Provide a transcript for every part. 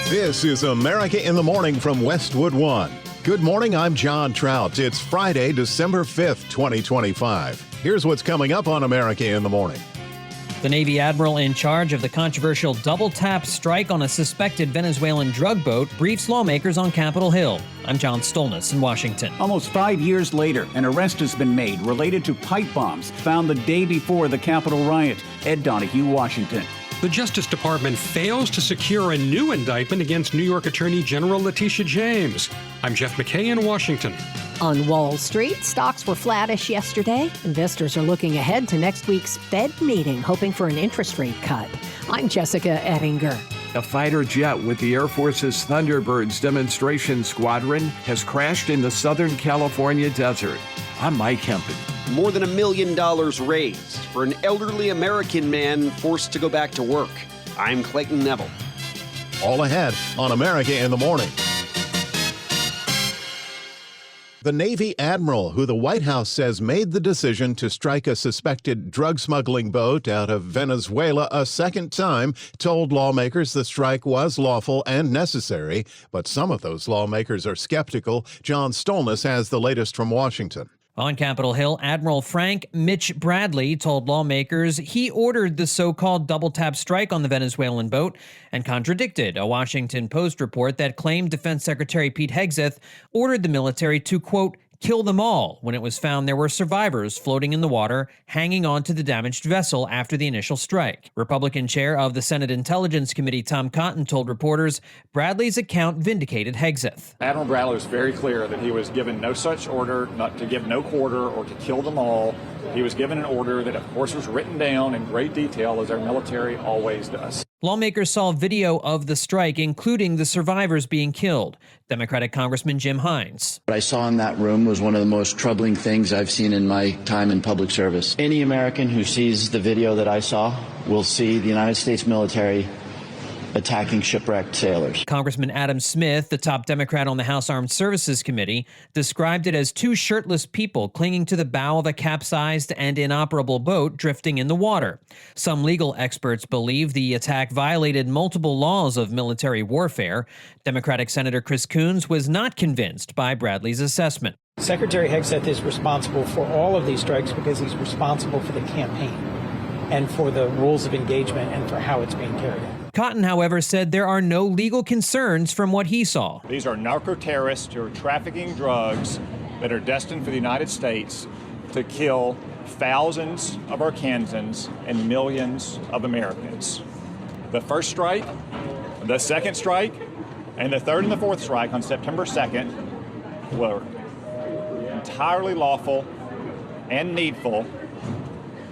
This is America in the Morning from Westwood One. Good morning, I'm John Trout. It's Friday, December 5th, 2025. Here's what's coming up on America in the Morning. The Navy Admiral in charge of the controversial double-tap strike on a suspected Venezuelan drug boat briefs lawmakers on Capitol Hill. I'm John Stolnis in Washington. Almost 5 years later, an arrest has been made related to pipe bombs found the day before the Capitol Riot. Ed Donahue, Washington. The Justice Department fails to secure a new indictment against New York Attorney General Letitia James. I'm Jeff McKay in Washington. On Wall Street, stocks were flattish yesterday. Investors are looking ahead to next week's Fed meeting, hoping for an interest rate cut. I'm Jessica Ettinger. A fighter jet with the Air Force's Thunderbirds demonstration squadron has crashed in the Southern California desert. I'm Mike Hempen. More than $1 million raised for an elderly American man forced to go back to work. I'm Clayton Neville. All ahead on America in the Morning. The Navy Admiral, who the White House says made the decision to strike a suspected drug smuggling boat out of Venezuela a second time, told lawmakers the strike was lawful and necessary. But some of those lawmakers are skeptical. John Stolnis has the latest from Washington. On Capitol Hill, Admiral Frank Mitch Bradley told lawmakers he ordered the so-called double-tap strike on the Venezuelan boat and contradicted a Washington Post report that claimed Defense Secretary Pete Hegseth ordered the military to, quote, kill them all when it was found there were survivors floating in the water hanging on to the damaged vessel after the initial strike. Republican chair of the Senate Intelligence Committee Tom Cotton told reporters Bradley's account vindicated Hegseth. Admiral Bradley was very clear that he was given no such order, not to give no quarter or to kill them all. He was given an order that, of course, was written down in great detail, as our military always does. Lawmakers saw video of the strike, including the survivors being killed. Democratic Congressman Jim Hines. What I saw in that room was one of the most troubling things I've seen in my time in public service. Any American who sees the video that I saw will see the United States military attacking shipwrecked sailors. Congressman Adam Smith, the top Democrat on the House Armed Services Committee, described it as two shirtless people clinging to the bow of a capsized and inoperable boat drifting in the water. Some legal experts believe the attack violated multiple laws of military warfare. Democratic Senator Chris Coons was not convinced by Bradley's assessment. Secretary Hegseth is responsible for all of these strikes because he's responsible for the campaign and for the rules of engagement and for how it's being carried out. Cotton, however, said there are no legal concerns from what he saw. These are narco-terrorists who are trafficking drugs that are destined for the United States to kill thousands of Arkansans and millions of Americans. The first strike, the second strike, and the third and the fourth strike on September 2nd were entirely lawful and needful,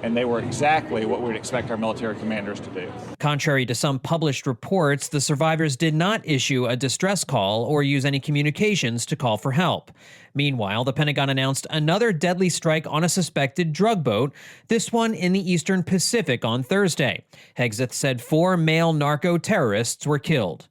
and they were exactly what we'd expect our military commanders to do. Contrary to some published reports, the survivors did not issue a distress call or use any communications to call for help. Meanwhile, the Pentagon announced another deadly strike on a suspected drug boat, this one in the Eastern Pacific on Thursday. Hegseth said 4 male narco-terrorists were killed.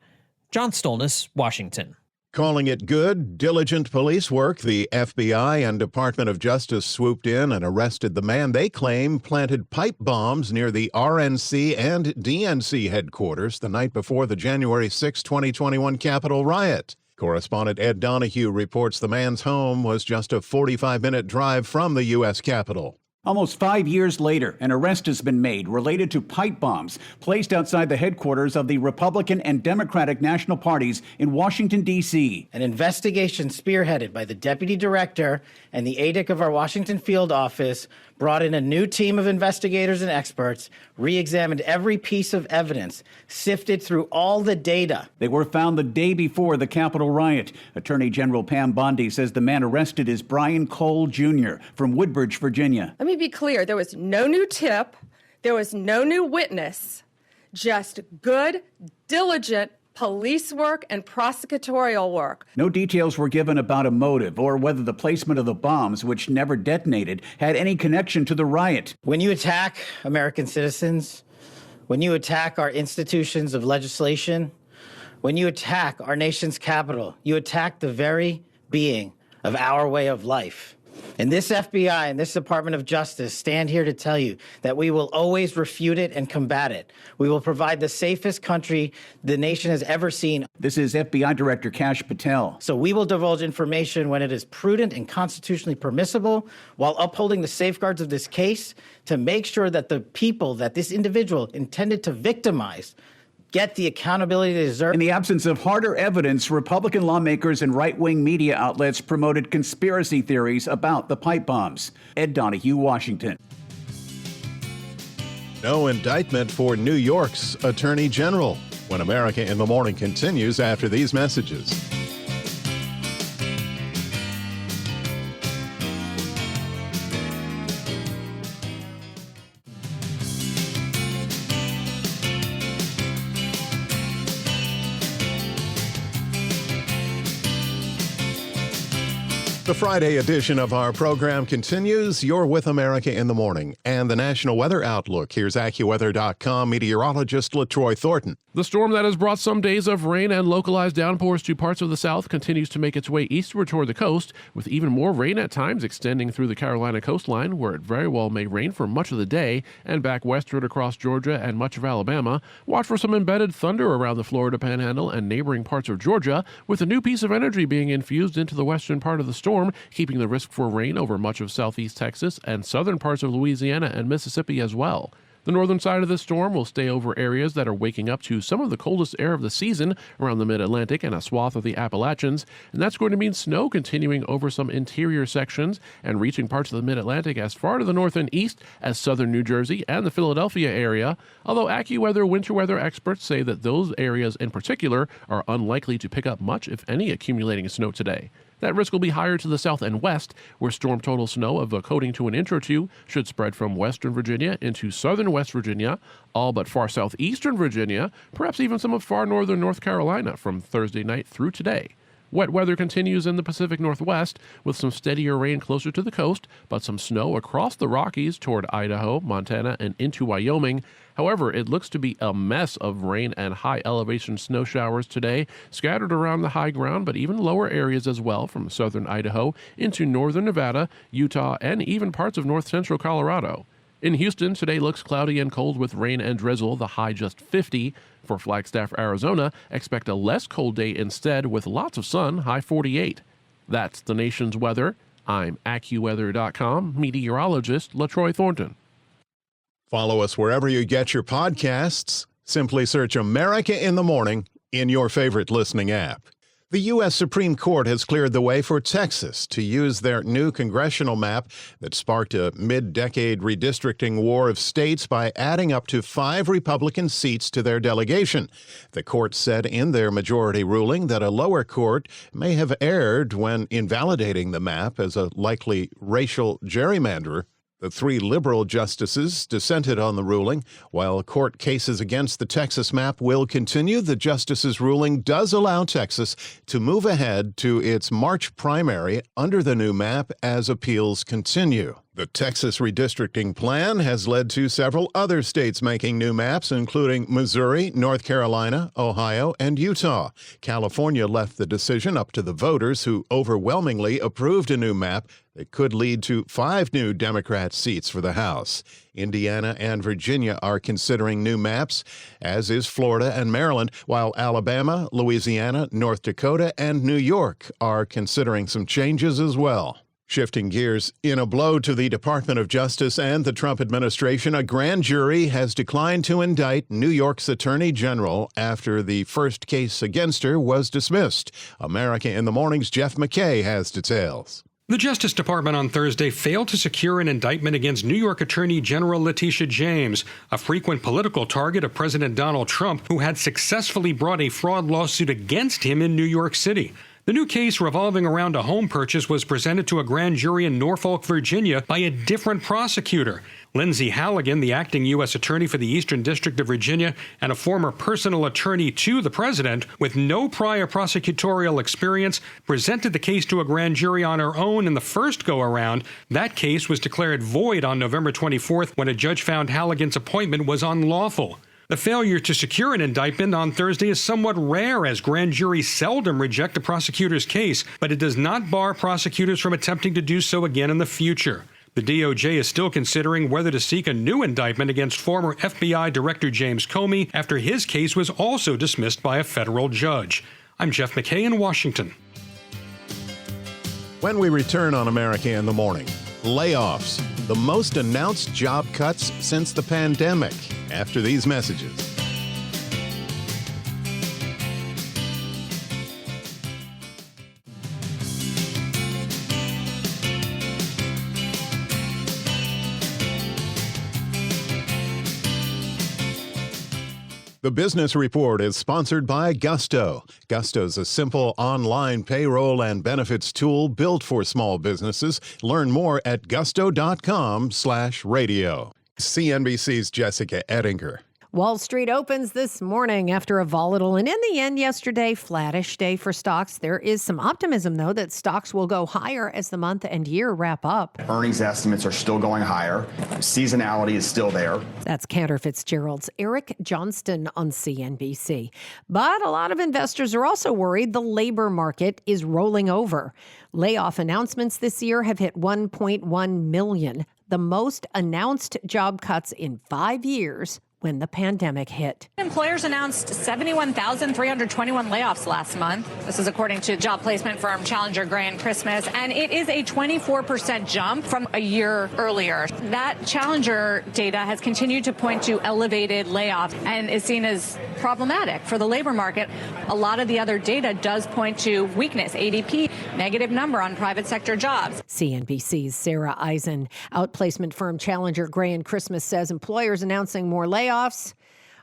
John Stolnis, Washington. Calling it good, diligent police work, the FBI and Department of Justice swooped in and arrested the man they claim planted pipe bombs near the RNC and DNC headquarters the night before the January 6, 2021 Capitol Riot. Correspondent Ed Donahue reports the man's home was just a 45-minute drive from the U.S. Capitol. Almost 5 years later, an arrest has been made related to pipe bombs placed outside the headquarters of the Republican and Democratic national parties in Washington, D.C. An investigation spearheaded by the deputy director and the ADIC of our Washington field office brought in a new team of investigators and experts, re-examined every piece of evidence, sifted through all the data. They were found the day before the Capitol Riot. Attorney General Pam Bondi says the man arrested is Brian Cole Jr. from Woodbridge, Virginia. Let me be clear. There was no new tip. There was no new witness. Just good, diligent police work and prosecutorial work. No details were given about a motive or whether the placement of the bombs, which never detonated, had any connection to the riot. When you attack American citizens, when you attack our institutions of legislation, when you attack our nation's capital, you attack the very being of our way of life. And this FBI and this Department of Justice stand here to tell you that we will always refute it and combat it. We will provide the safest country the nation has ever seen. This is FBI Director Kash Patel. So we will divulge information when it is prudent and constitutionally permissible, while upholding the safeguards of this case to make sure that the people that this individual intended to victimize get the accountability they deserve. In the absence of harder evidence, Republican lawmakers and right-wing media outlets promoted conspiracy theories about the pipe bombs. Ed Donahue, Washington. No indictment for New York's Attorney General. When America in the Morning continues after these messages. The Friday edition of our program continues. You're with America in the Morning. And the National Weather Outlook. Here's AccuWeather.com meteorologist LaTroy Thornton. The storm that has brought some days of rain and localized downpours to parts of the south continues to make its way eastward toward the coast, with even more rain at times extending through the Carolina coastline, where it very well may rain for much of the day, and back westward across Georgia and much of Alabama. Watch for some embedded thunder around the Florida Panhandle and neighboring parts of Georgia, with a new piece of energy being infused into the western part of the storm, keeping the risk for rain over much of southeast Texas and southern parts of Louisiana and Mississippi as well. The northern side of this storm will stay over areas that are waking up to some of the coldest air of the season around the mid-Atlantic and a swath of the Appalachians, and that's going to mean snow continuing over some interior sections and reaching parts of the mid-Atlantic as far to the north and east as southern New Jersey and the Philadelphia area, although AccuWeather winter weather experts say that those areas in particular are unlikely to pick up much, if any, accumulating snow today. That risk will be higher to the south and west, where storm total snow of a coating to an inch or two should spread from western Virginia into southern West Virginia, all but far southeastern Virginia, perhaps even some of far northern North Carolina from Thursday night through today. Wet weather continues in the Pacific Northwest, with some steadier rain closer to the coast, but some snow across the Rockies toward Idaho, Montana, and into Wyoming. However, it looks to be a mess of rain and high elevation snow showers today, scattered around the high ground, but even lower areas as well, from southern Idaho into northern Nevada, Utah, and even parts of north central Colorado. In Houston, today looks cloudy and cold with rain and drizzle, the high just 50. For Flagstaff, Arizona, expect a less cold day instead with lots of sun, high 48. That's the nation's weather. I'm AccuWeather.com meteorologist LaTroy Thornton. Follow us wherever you get your podcasts. Simply search America in the Morning in your favorite listening app. The U.S. Supreme Court has cleared the way for Texas to use their new congressional map that sparked a mid-decade redistricting war of states by adding up to 5 Republican seats to their delegation. The court said in their majority ruling that a lower court may have erred when invalidating the map as a likely racial gerrymanderer. The 3 liberal justices dissented on the ruling. While court cases against the Texas map will continue, the justices' ruling does allow Texas to move ahead to its March primary under the new map as appeals continue. The Texas redistricting plan has led to several other states making new maps, including Missouri, North Carolina, Ohio, and Utah. California left the decision up to the voters, who overwhelmingly approved a new map that could lead to 5 new Democrat seats for the House. Indiana and Virginia are considering new maps, as is Florida and Maryland, while Alabama, Louisiana, North Dakota, and New York are considering some changes as well. Shifting gears, in a blow to the Department of Justice and the Trump administration, a grand jury has declined to indict New York's Attorney General after the first case against her was dismissed. America in the Morning's Jeff McKay has details. The Justice Department on Thursday failed to secure an indictment against New York Attorney General Letitia James, a frequent political target of President Donald Trump, who had successfully brought a fraud lawsuit against him in New York City. The new case revolving around a home purchase was presented to a grand jury in Norfolk, Virginia, by a different prosecutor. Lindsay Halligan, the acting U.S. Attorney for the Eastern District of Virginia and a former personal attorney to the president with no prior prosecutorial experience, presented the case to a grand jury on her own in the first go-around. That case was declared void on November 24th when a judge found Halligan's appointment was unlawful. The failure to secure an indictment on Thursday is somewhat rare, as grand juries seldom reject a prosecutor's case, but it does not bar prosecutors from attempting to do so again in the future. The DOJ is still considering whether to seek a new indictment against former FBI Director James Comey after his case was also dismissed by a federal judge. I'm Jeff McKay in Washington. When we return on America in the Morning, layoffs, the most announced job cuts since the pandemic. After these messages. The Business Report is sponsored by Gusto. Gusto's a simple online payroll and benefits tool built for small businesses. Learn more at gusto.com/radio. CNBC's Jessica Ettinger. Wall Street opens this morning after a volatile and, in the end, yesterday, flattish day for stocks. There is some optimism, though, that stocks will go higher as the month and year wrap up. Earnings estimates are still going higher. Seasonality is still there. That's Cantor Fitzgerald's Eric Johnston on CNBC. But a lot of investors are also worried the labor market is rolling over. Layoff announcements this year have hit 1.1 million, the most announced job cuts in 5 years when the pandemic hit. Employers announced 71,321 layoffs last month. This is according to job placement firm Challenger Gray & Christmas, and it is a 24% jump from a year earlier. That Challenger data has continued to point to elevated layoffs and is seen as problematic for the labor market. A lot of the other data does point to weakness, ADP, negative number on private sector jobs. CNBC's Sarah Eisen. Outplacement firm Challenger Gray & Christmas says employers announcing more layoffs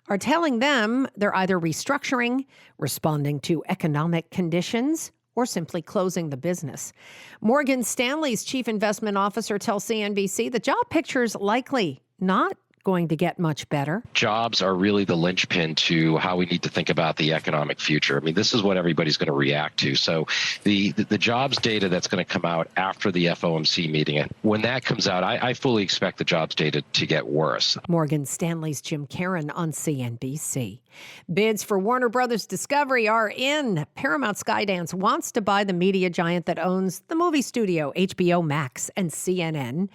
are telling them they're either restructuring, responding to economic conditions, or simply closing the business. Morgan Stanley's chief investment officer tells CNBC the job picture is likely not going to get much better. Jobs are really the linchpin to how we need to think about the economic future. I mean, this is what everybody's going to react to. So the jobs data that's going to come out after the FOMC meeting, when that comes out, I fully expect the jobs data to get worse. Morgan Stanley's Jim Caron on CNBC. Bids for Warner Brothers Discovery are in. Paramount Skydance wants to buy the media giant that owns the movie studio, HBO Max, and CNN.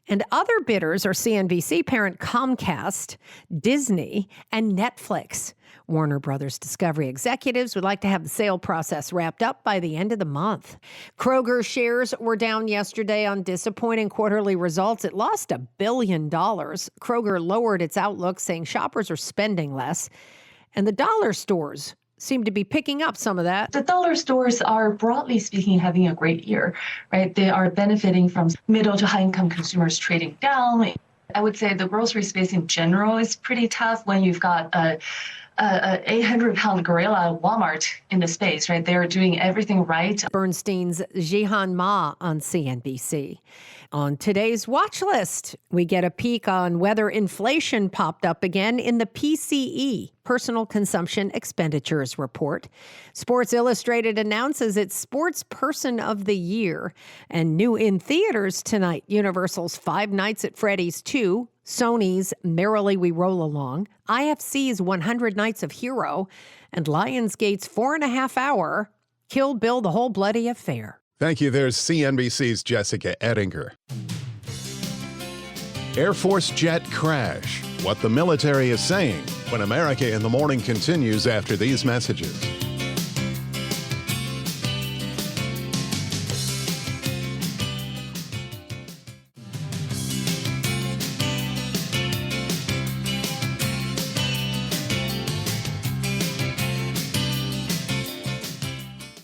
And other bidders are CNBC parent Comcast, Disney, and Netflix. Warner Brothers Discovery executives would like to have the sale process wrapped up by the end of the month. Kroger shares were down yesterday on disappointing quarterly results. It lost $1 billion. Kroger lowered its outlook, saying shoppers are spending less. And the dollar stores seem to be picking up some of that. The dollar stores are, broadly speaking, having a great year, right? They are benefiting from middle to high income consumers trading down. I would say the grocery space in general is pretty tough when you've got a 800-pound gorilla Walmart in the space, right? They're doing everything right. Bernstein's Jihan Ma on CNBC. On today's watch list, we get a peek on whether inflation popped up again in the PCE, Personal Consumption Expenditures Report. Sports Illustrated announces its Sports Person of the Year. And new in theaters tonight, Universal's Five Nights at Freddy's 2, Sony's Merrily We Roll Along, IFC's 100 Nights of Hero, and Lionsgate's 4.5-hour Kill Bill the Whole Bloody Affair. Thank you. There's CNBC's Jessica Ettinger. Air Force jet crash. What the military is saying when America in the Morning continues after these messages.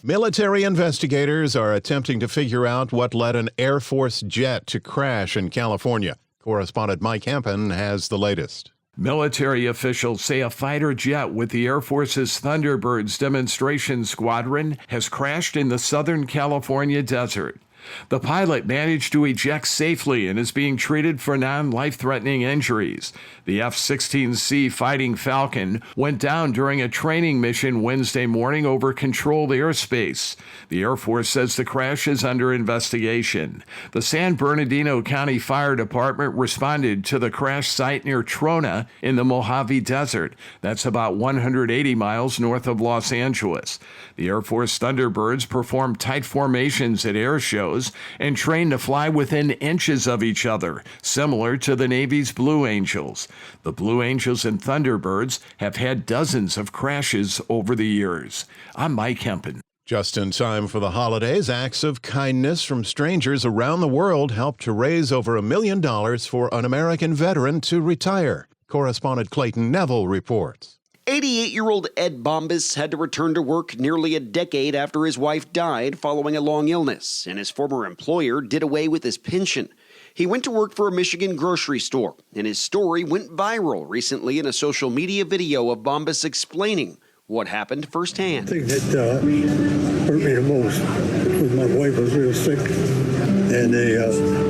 Military investigators are attempting to figure out what led an Air Force jet to crash in California. Correspondent Mike Hempen has the latest. Military officials say a fighter jet with the Air Force's Thunderbirds demonstration squadron has crashed in the Southern California desert. The pilot managed to eject safely and is being treated for non-life-threatening injuries. The F-16C Fighting Falcon went down during a training mission Wednesday morning over controlled airspace. The Air Force says the crash is under investigation. The San Bernardino County Fire Department responded to the crash site near Trona in the Mojave Desert. That's about 180 miles north of Los Angeles. The Air Force Thunderbirds perform tight formations at air shows and train to fly within inches of each other, similar to the Navy's Blue Angels. The Blue Angels and Thunderbirds have had dozens of crashes over the years. I'm Mike Hempen. Just in time for the holidays, acts of kindness from strangers around the world helped to raise over $1 million for an American veteran to retire. Correspondent Clayton Neville reports. 88-year-old Ed Bombas had to return to work nearly a decade after his wife died following a long illness, and his former employer did away with his pension. He went to work for a Michigan grocery store, and his story went viral recently in a social media video of Bombas explaining what happened firsthand. The thing that hurt me the most was my wife was real sick, and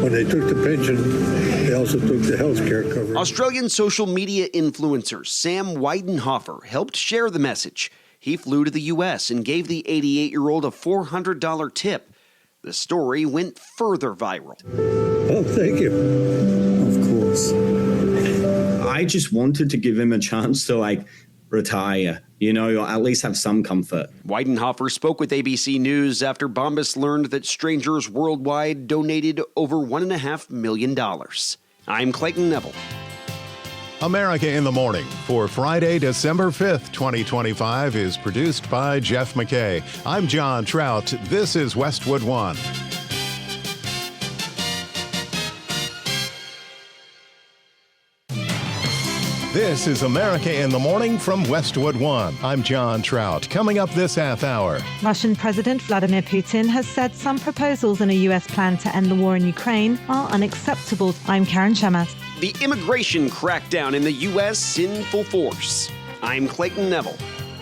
when they took the pension, they also took the health care coverage. Australian social media influencer Sam Weidenhofer helped share the message. He flew to the U.S. and gave the 88-year-old a $400 tip. The story went further viral. Oh, thank you. Of course. I just wanted to give him a chance to, retire, or at least have some comfort. Weidenhofer spoke with ABC News after Bombas learned that strangers worldwide donated over $1.5 million. I'm Clayton Neville. America in the Morning for Friday, December 5th, 2025 is produced by Jeff McKay. I'm John Trout. This is Westwood One. This is America in the Morning from Westwood One. I'm John Trout. Coming up this half hour. Russian President Vladimir Putin has said some proposals in a U.S. plan to end the war in Ukraine are unacceptable. I'm Karen Shemas. The immigration crackdown in the U.S. in full force. I'm Clayton Neville.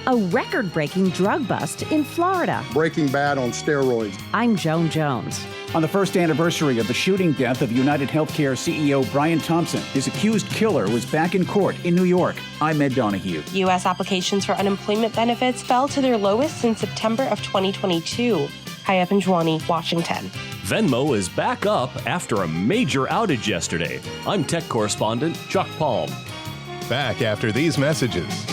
A record-breaking drug bust in Florida. Breaking Bad on steroids. I'm Joan Jones. On the first anniversary of the shooting death of United Healthcare CEO Brian Thompson, his accused killer was back in court in New York. I'm Ed Donahue. U.S. applications for unemployment benefits fell to their lowest since September of 2022. Hi, up in Juwani, Washington. Venmo is back up after a major outage yesterday. I'm tech correspondent Chuck Palm. Back after these messages.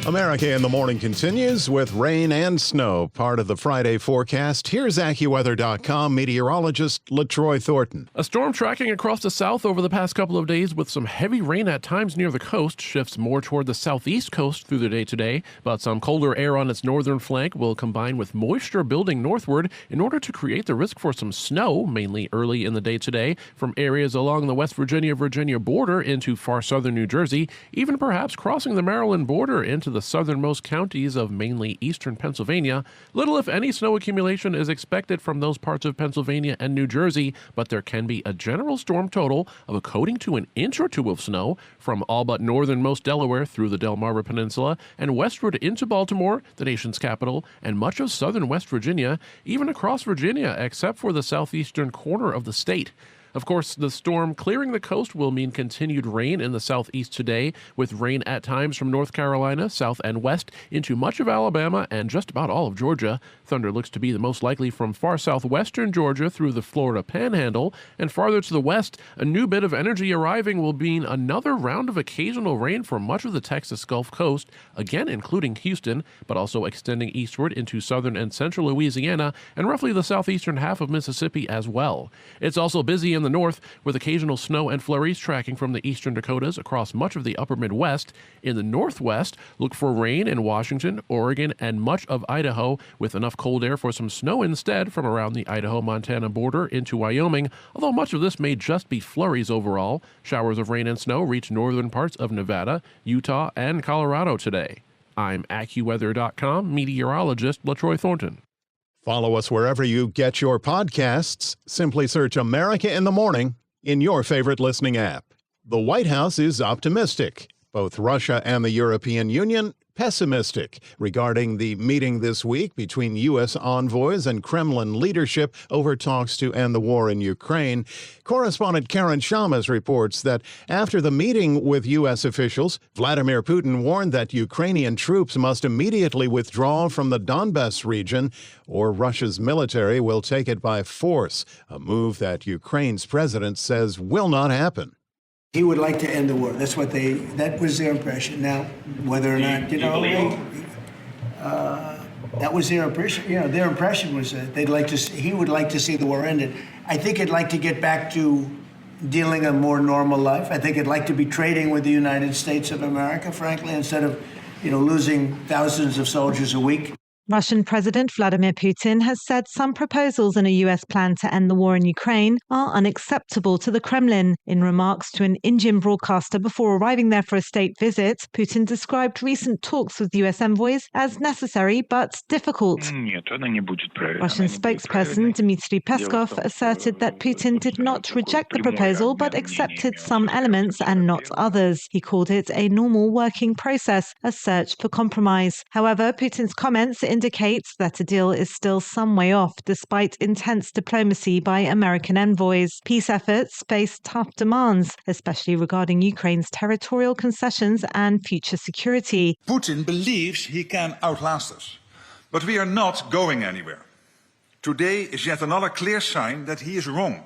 America in the Morning continues with rain and snow, part of the Friday forecast. Here's AccuWeather.com meteorologist LaTroy Thornton. A storm tracking across the south over the past couple of days with some heavy rain at times near the coast shifts more toward the southeast coast through the day today, but some colder air on its northern flank will combine with moisture building northward in order to create the risk for some snow, mainly early in the day today, from areas along the West Virginia border into far southern New Jersey, even perhaps crossing the Maryland border into the southernmost counties of mainly eastern Pennsylvania. Little, if any, snow accumulation is expected from those parts of Pennsylvania and New Jersey, but there can be a general storm total of a coating to an inch or two of snow from all but northernmost Delaware through the Delmarva Peninsula and westward into Baltimore, the nation's capital, and much of southern West Virginia, even across Virginia, except for the southeastern corner of the state. Of course, the storm clearing the coast will mean continued rain in the southeast today, with rain at times from North Carolina, south and west, into much of Alabama and just about all of Georgia. Thunder looks to be the most likely from far southwestern Georgia through the Florida Panhandle, and farther to the west, a new bit of energy arriving will mean another round of occasional rain for much of the Texas Gulf Coast, again including Houston, but also extending eastward into southern and central Louisiana and roughly the southeastern half of Mississippi as well. It's also busy in the north, with occasional snow and flurries tracking from the eastern Dakotas across much of the upper Midwest. In the northwest, look for rain in Washington, Oregon, and much of Idaho, with enough cold air for some snow instead from around the Idaho-Montana border into Wyoming, although much of this may just be flurries overall. Showers of rain and snow reach northern parts of Nevada, Utah, and Colorado today. I'm AccuWeather.com meteorologist LaTroy Thornton. Follow us wherever you get your podcasts. Simply search America in the Morning in your favorite listening app. The White House is optimistic. Both Russia and the European Union pessimistic regarding the meeting this week between U.S. envoys and Kremlin leadership over talks to end the war in Ukraine. Correspondent Karen Shamas reports that after the meeting with U.S. officials, Vladimir Putin warned that Ukrainian troops must immediately withdraw from the Donbas region or Russia's military will take it by force, a move that Ukraine's president says will not happen. He would like to end the war. That was their impression. Now, whether or not, that was their impression. Their impression was that he would like to see the war ended. I think he'd like to get back to dealing a more normal life. I think he'd like to be trading with the United States of America, frankly, instead of, losing thousands of soldiers a week. Russian President Vladimir Putin has said some proposals in a U.S. plan to end the war in Ukraine are unacceptable to the Kremlin. In remarks to an Indian broadcaster before arriving there for a state visit, Putin described recent talks with U.S. envoys as necessary but difficult. Russian spokesperson Dmitry Peskov asserted that Putin did not reject the proposal but accepted some elements and not others. He called it a normal working process, a search for compromise. However, Putin's comments indicates that a deal is still some way off, despite intense diplomacy by American envoys. Peace efforts face tough demands, especially regarding Ukraine's territorial concessions and future security. Putin believes he can outlast us, but we are not going anywhere. Today is yet another clear sign that he is wrong.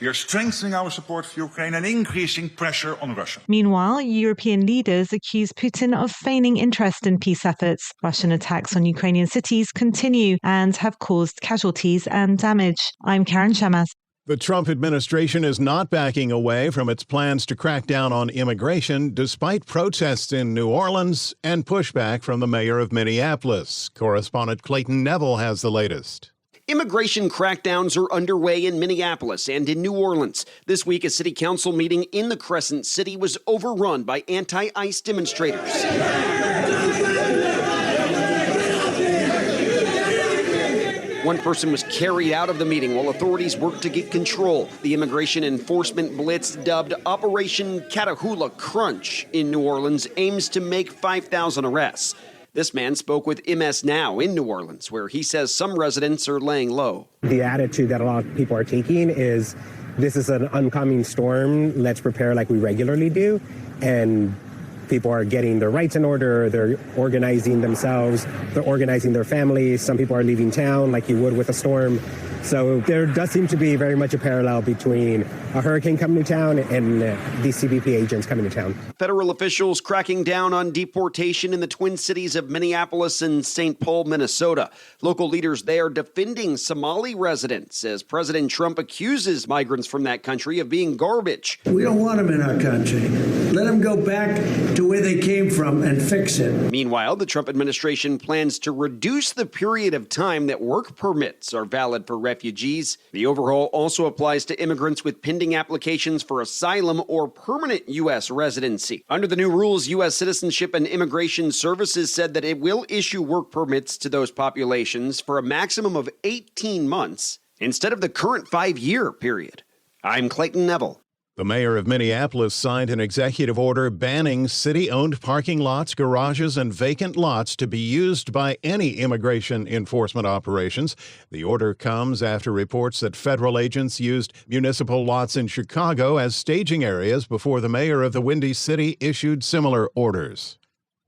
We are strengthening our support for Ukraine and increasing pressure on Russia. Meanwhile, European leaders accuse Putin of feigning interest in peace efforts. Russian attacks on Ukrainian cities continue and have caused casualties and damage. I'm Karen Shamas. The Trump administration is not backing away from its plans to crack down on immigration, despite protests in New Orleans and pushback from the mayor of Minneapolis. Correspondent Clayton Neville has the latest. Immigration crackdowns are underway in Minneapolis and in New Orleans. This week, a city council meeting in the Crescent City was overrun by anti-ICE demonstrators. One person was carried out of the meeting while authorities worked to get control. The immigration enforcement blitz, dubbed Operation Catahoula Crunch in New Orleans, aims to make 5,000 arrests. This man spoke with MS Now in New Orleans, where he says some residents are laying low. The attitude that a lot of people are taking is, this is an oncoming storm, let's prepare like we regularly do. And people are getting their rights in order, they're organizing themselves, they're organizing their families. Some people are leaving town like you would with a storm. So there does seem to be very much a parallel between a hurricane coming to town and these CBP agents coming to town. Federal officials cracking down on deportation in the Twin Cities of Minneapolis and St. Paul, Minnesota. Local leaders there defending Somali residents as President Trump accuses migrants from that country of being garbage. We don't want them in our country. Let them go back to where they came from and fix it. Meanwhile, the Trump administration plans to reduce the period of time that work permits are valid for refugees. The overhaul also applies to immigrants with pending applications for asylum or permanent U.S. residency. Under the new rules, U.S. Citizenship and Immigration Services said that it will issue work permits to those populations for a maximum of 18 months instead of the current 5-year period. I'm Clayton Neville. The mayor of Minneapolis signed an executive order banning city-owned parking lots, garages, and vacant lots to be used by any immigration enforcement operations. The order comes after reports that federal agents used municipal lots in Chicago as staging areas before the mayor of the Windy City issued similar orders.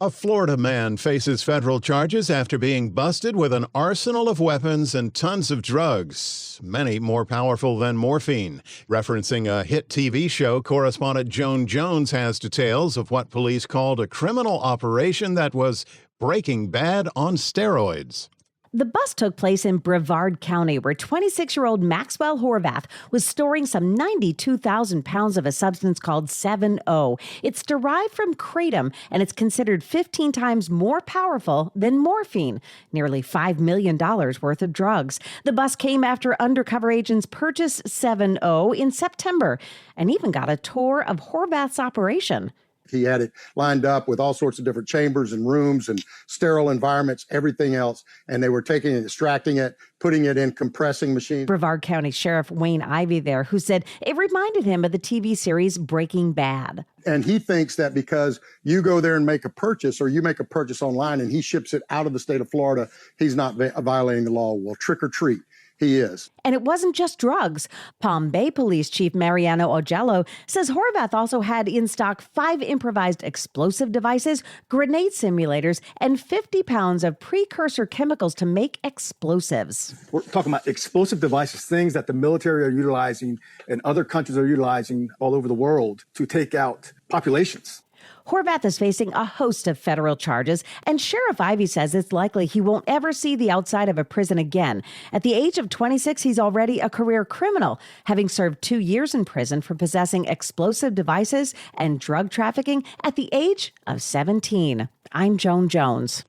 A Florida man faces federal charges after being busted with an arsenal of weapons and tons of drugs, many more powerful than morphine. Referencing a hit TV show, correspondent Joan Jones has details of what police called a criminal operation that was Breaking Bad on steroids. The bust took place in Brevard County, where 26-year-old Maxwell Horvath was storing some 92,000 pounds of a substance called 7-O. It's derived from kratom, and it's considered 15 times more powerful than morphine, nearly $5 million worth of drugs. The bust came after undercover agents purchased 7-O in September and even got a tour of Horvath's operation. He had it lined up with all sorts of different chambers and rooms and sterile environments, everything else. And they were taking it, extracting it, putting it in compressing machines. Brevard County Sheriff Wayne Ivey there, who said it reminded him of the TV series Breaking Bad. And he thinks that because you go there and make a purchase, or you make a purchase online and he ships it out of the state of Florida, he's not violating the law. Well, trick or treat. He is. And it wasn't just drugs. Palm Bay Police Chief Mariano Ogello says Horvath also had in stock 5 improvised explosive devices, grenade simulators, and 50 pounds of precursor chemicals to make explosives. We're talking about explosive devices, things that the military are utilizing and other countries are utilizing all over the world to take out populations. Horvath is facing a host of federal charges, and Sheriff Ivey says it's likely he won't ever see the outside of a prison again. At the age of 26, he's already a career criminal, having served 2 years in prison for possessing explosive devices and drug trafficking at the age of 17. I'm Joan Jones.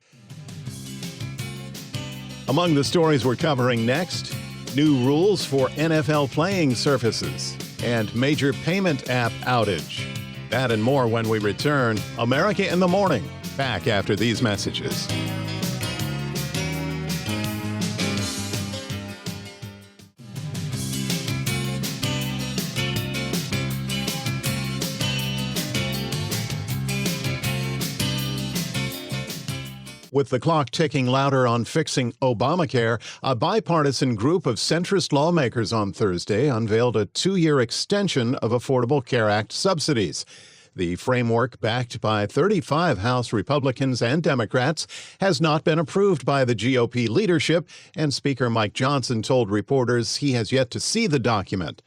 Among the stories we're covering next, new rules for NFL playing surfaces and major payment app outage. That and more when we return. America in the Morning, back after these messages. With the clock ticking louder on fixing Obamacare, a bipartisan group of centrist lawmakers on Thursday unveiled a 2-year extension of Affordable Care Act subsidies. The framework, backed by 35 House Republicans and Democrats, has not been approved by the GOP leadership, and Speaker Mike Johnson told reporters he has yet to see the document.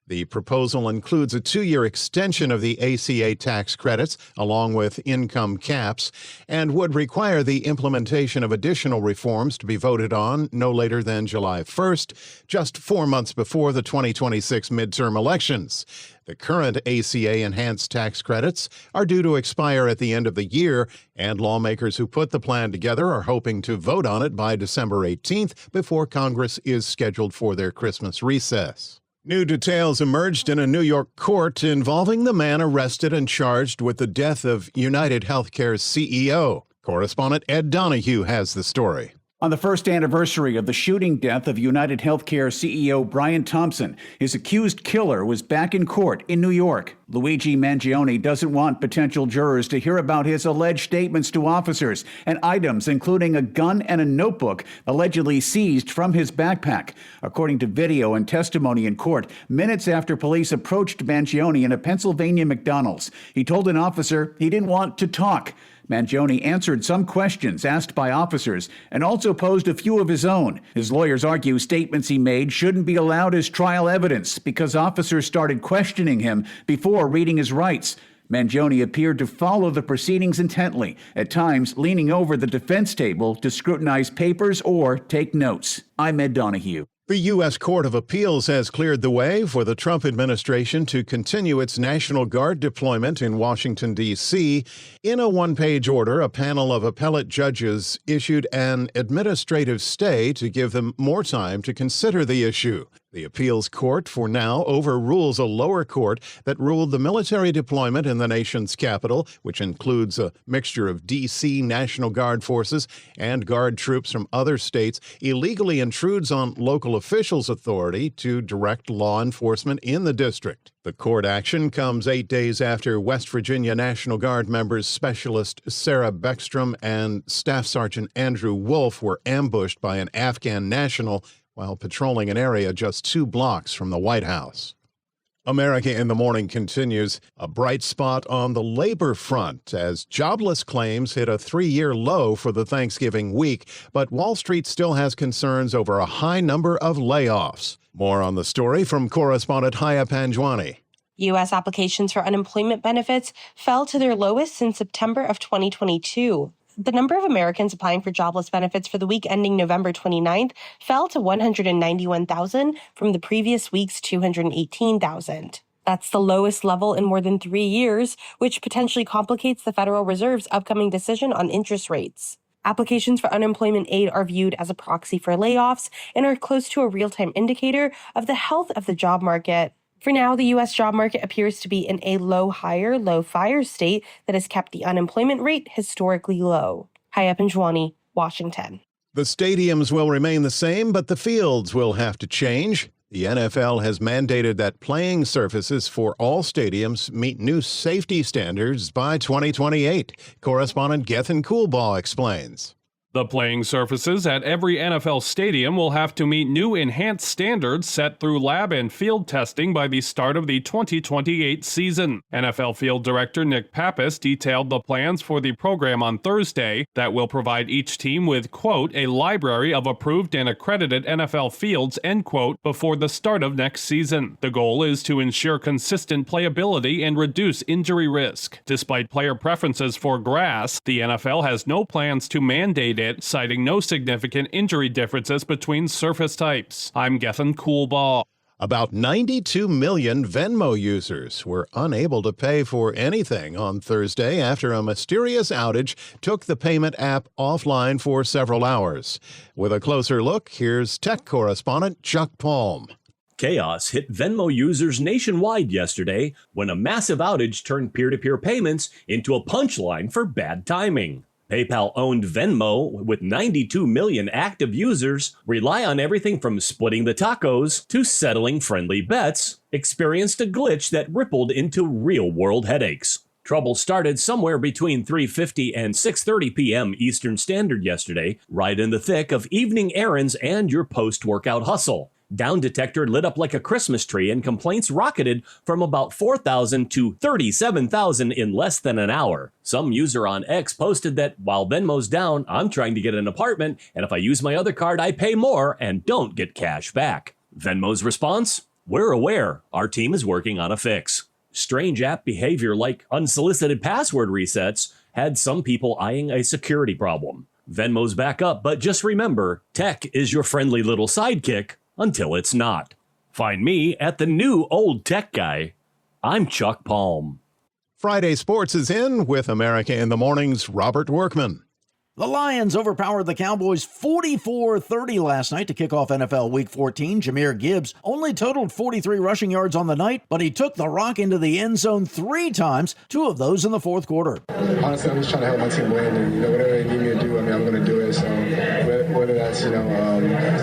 The proposal includes a 2-year extension of the ACA tax credits, along with income caps, and would require the implementation of additional reforms to be voted on no later than July 1st, just 4 months before the 2026 midterm elections. The current ACA enhanced tax credits are due to expire at the end of the year, and lawmakers who put the plan together are hoping to vote on it by December 18th before Congress is scheduled for their Christmas recess. New details emerged in a New York court involving the man arrested and charged with the death of United Healthcare's CEO. Correspondent Ed Donahue has the story. On the first anniversary of the shooting death of United Healthcare CEO Brian Thompson, his accused killer was back in court in New York. Luigi Mangione doesn't want potential jurors to hear about his alleged statements to officers and items including a gun and a notebook allegedly seized from his backpack. According to video and testimony in court, minutes after police approached Mangione in a Pennsylvania McDonald's, he told an officer he didn't want to talk. Mangione answered some questions asked by officers and also posed a few of his own. His lawyers argue statements he made shouldn't be allowed as trial evidence because officers started questioning him before reading his rights. Mangione appeared to follow the proceedings intently, at times leaning over the defense table to scrutinize papers or take notes. I'm Ed Donahue. The U.S. Court of Appeals has cleared the way for the Trump administration to continue its National Guard deployment in Washington, D.C. In a one-page order, a panel of appellate judges issued an administrative stay to give them more time to consider the issue. The appeals court, for now, overrules a lower court that ruled the military deployment in the nation's capital, which includes a mixture of D.C. National Guard forces and Guard troops from other states, illegally intrudes on local officials' authority to direct law enforcement in the district. The court action comes 8 days after West Virginia National Guard members Specialist Sarah Beckstrom and Staff Sergeant Andrew Wolf were ambushed by an Afghan national while patrolling an area just 2 blocks from the White House. America in the Morning continues. A bright spot on the labor front as jobless claims hit a 3-year low for the Thanksgiving week, but Wall Street still has concerns over a high number of layoffs. More on the story from correspondent Haya Panjwani. U.S. applications for unemployment benefits fell to their lowest since September of 2022. The number of Americans applying for jobless benefits for the week ending November 29th fell to 191,000 from the previous week's 218,000. That's the lowest level in more than 3 years, which potentially complicates the Federal Reserve's upcoming decision on interest rates. Applications for unemployment aid are viewed as a proxy for layoffs and are close to a real-time indicator of the health of the job market. For now, the U.S. job market appears to be in a low hire, low fire state that has kept the unemployment rate historically low. Hi, Pinjwani, Washington. The stadiums will remain the same, but the fields will have to change. The NFL has mandated that playing surfaces for all stadiums meet new safety standards by 2028. Correspondent Gethin Coolbaugh explains. The playing surfaces at every NFL stadium will have to meet new enhanced standards set through lab and field testing by the start of the 2028 season. NFL Field Director Nick Pappas detailed the plans for the program on Thursday that will provide each team with, quote, a library of approved and accredited NFL fields, end quote, before the start of next season. The goal is to ensure consistent playability and reduce injury risk. Despite player preferences for grass, the NFL has no plans to mandate it, citing no significant injury differences between surface types. I'm Gethin Coolbaugh. About 92 million Venmo users were unable to pay for anything on Thursday after a mysterious outage took the payment app offline for several hours. With a closer look, here's tech correspondent Chuck Palm. Chaos hit Venmo users nationwide yesterday when a massive outage turned peer-to-peer payments into a punchline for bad timing. PayPal-owned Venmo, with 92 million active users, rely on everything from splitting the tacos to settling friendly bets, experienced a glitch that rippled into real-world headaches. Trouble started somewhere between 3:50 and 6:30 p.m. Eastern Standard yesterday, right in the thick of evening errands and your post-workout hustle. Down detector lit up like a Christmas tree and complaints rocketed from about 4,000 to 37,000 in less than an hour. Some user on X posted that while Venmo's down, I'm trying to get an apartment, and if I use my other card, I pay more and don't get cash back. Venmo's response? We're aware. Our team is working on a fix. Strange app behavior like unsolicited password resets had some people eyeing a security problem. Venmo's back up, but just remember, tech is your friendly little sidekick until it's not. Find me at the new old tech guy. I'm Chuck Palm. Friday Sports is in with America in the Morning's Robert Workman. The Lions overpowered the Cowboys 44-30 last night to kick off NFL Week 14. Jahmyr Gibbs only totaled 43 rushing yards on the night, but he took the rock into the end zone 3 times, 2 of those in the fourth quarter. Honestly, I'm just trying to help my team win, and whatever they need me to do, I'm going to do it. So whether that's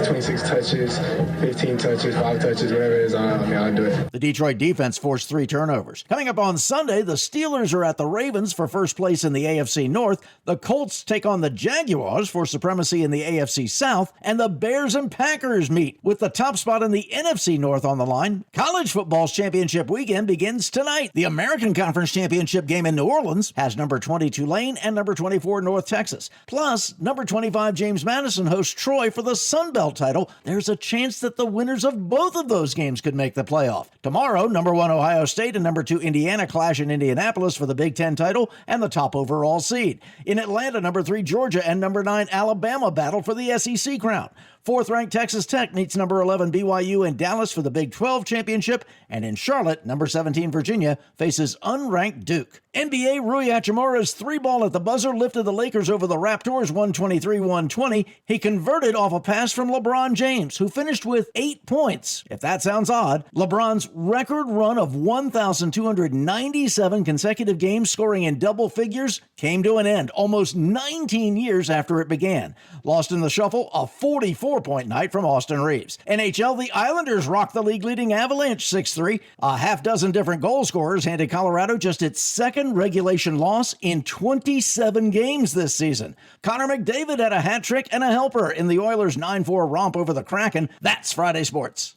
26 touches, 15 touches, 5 touches, whatever it is, I'll do it. The Detroit defense forced 3 turnovers. Coming up on Sunday, the Steelers are at the Ravens for first place in the AFC North. The Colts take on the Jaguars for supremacy in the AFC South, and the Bears and Packers meet with the top spot in the NFC North on the line. College football's championship weekend begins tonight. The American Conference Championship game in New Orleans has number 20 Tulane and number 24 North Texas. Plus, number 25 James Madison hosts Troy for the Sun Belt title. There's a chance that the winners of both of those games could make the playoff. Tomorrow, number 1 Ohio State and number 2 Indiana clash in Indianapolis for the Big Ten title and the top overall seed. In Atlanta, number 3 Georgia and number 9 Alabama battle for the SEC crown. 4th-ranked Texas Tech meets number 11 BYU in Dallas for the Big 12 championship, and in Charlotte, number 17 Virginia faces unranked Duke. NBA Rui Hachimura's 3-ball at the buzzer lifted the Lakers over the Raptors 123-120. He converted off a pass from LeBron James, who finished with 8 points. If that sounds odd, LeBron's record run of 1,297 consecutive games scoring in double figures came to an end almost 19 years after it began. Lost in the shuffle, a 44-point night from Austin Reeves. NHL, the Islanders rocked the league-leading Avalanche 6-3. A half-dozen different goal scorers handed Colorado just its second regulation loss in 27 games this season. Connor McDavid had a hat trick and a helper in the Oilers' 9-4 romp over the Kraken. That's Friday Sports.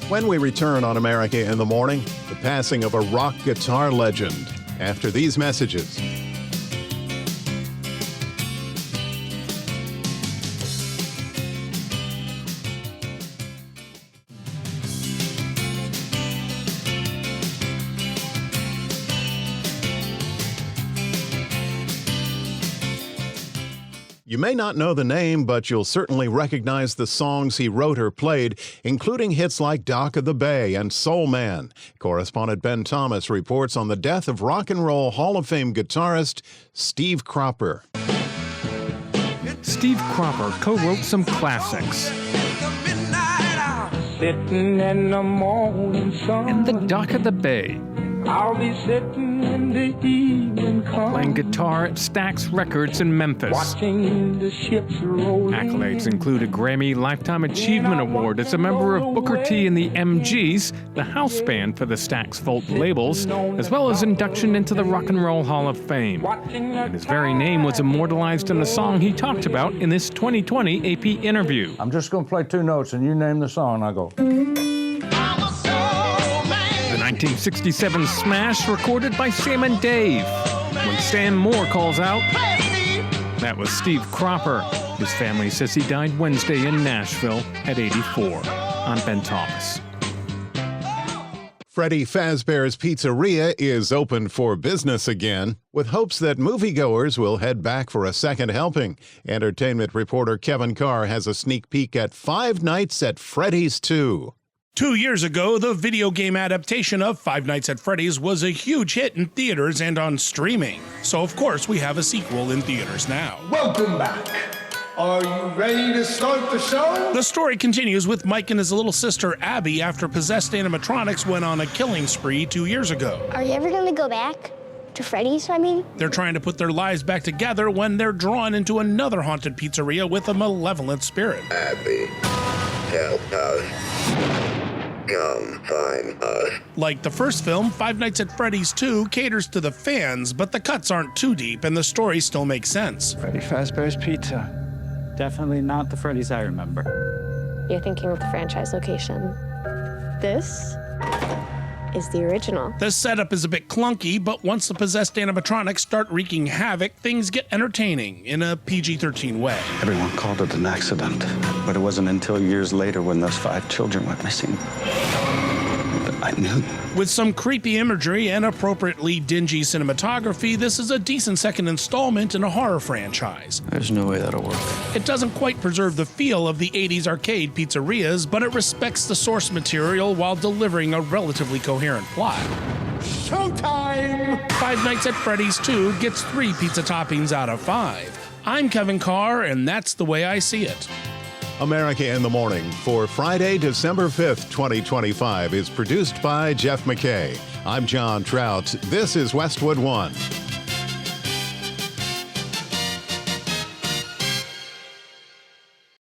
When we return on America in the Morning, the passing of a rock guitar legend. After these messages. You may not know the name, but you'll certainly recognize the songs he wrote or played, including hits like Dock of the Bay and Soul Man. Correspondent Ben Thomas reports on the death of Rock and Roll Hall of Fame guitarist Steve Cropper. Steve Cropper co-wrote some classics. sitting in the morning sun. And the dock of the bay. I'll be sitting in the evening come. Playing guitar at Stax Records in Memphis. Watching the ships roll. Accolades include a Grammy Lifetime Achievement Award as a member of Booker T and the MGs, the house band for the Stax Volt labels, as well as induction into the Rock and Roll Hall of Fame. And his very name was immortalized in the song he talked about in this 2020 AP interview. I'm just going to play 2 notes and you name the song and I go. The 1967 smash recorded by Sam and Dave. When Sam Moore calls out, that was Steve Cropper. His family says he died Wednesday in Nashville at 84. I'm Ben Thomas. Freddy Fazbear's Pizzeria is open for business again, with hopes that moviegoers will head back for a second helping. Entertainment reporter Kevin Carr has a sneak peek at Five Nights at Freddy's 2. 2 years ago, the video game adaptation of Five Nights at Freddy's was a huge hit in theaters and on streaming. So, of course, we have a sequel in theaters now. Welcome back. Are you ready to start the show? The story continues with Mike and his little sister Abby after possessed animatronics went on a killing spree 2 years ago. Are you ever going to go back to Freddy's, They're trying to put their lives back together when they're drawn into another haunted pizzeria with a malevolent spirit. Abby, help us. Come find us. Like the first film, Five Nights at Freddy's 2 caters to the fans, but the cuts aren't too deep and the story still makes sense. Freddy Fazbear's Pizza. Definitely not the Freddy's I remember. You're thinking of the franchise location. This is the original. The setup is a bit clunky, but once the possessed animatronics start wreaking havoc, things get entertaining in a PG-13 way. Everyone called it an accident, but it wasn't until years later when those 5 children went missing that I knew. With some creepy imagery and appropriately dingy cinematography, this is a decent second installment in a horror franchise. There's no way that'll work. It doesn't quite preserve the feel of the 80s arcade pizzerias, but it respects the source material while delivering a relatively coherent plot. Showtime! Five Nights at Freddy's 2 gets 3 pizza toppings out of 5. I'm Kevin Carr, and that's the way I see it. America in the Morning for Friday, December 5th, 2025 is produced by Jeff McKay. I'm John Trout. This is Westwood One.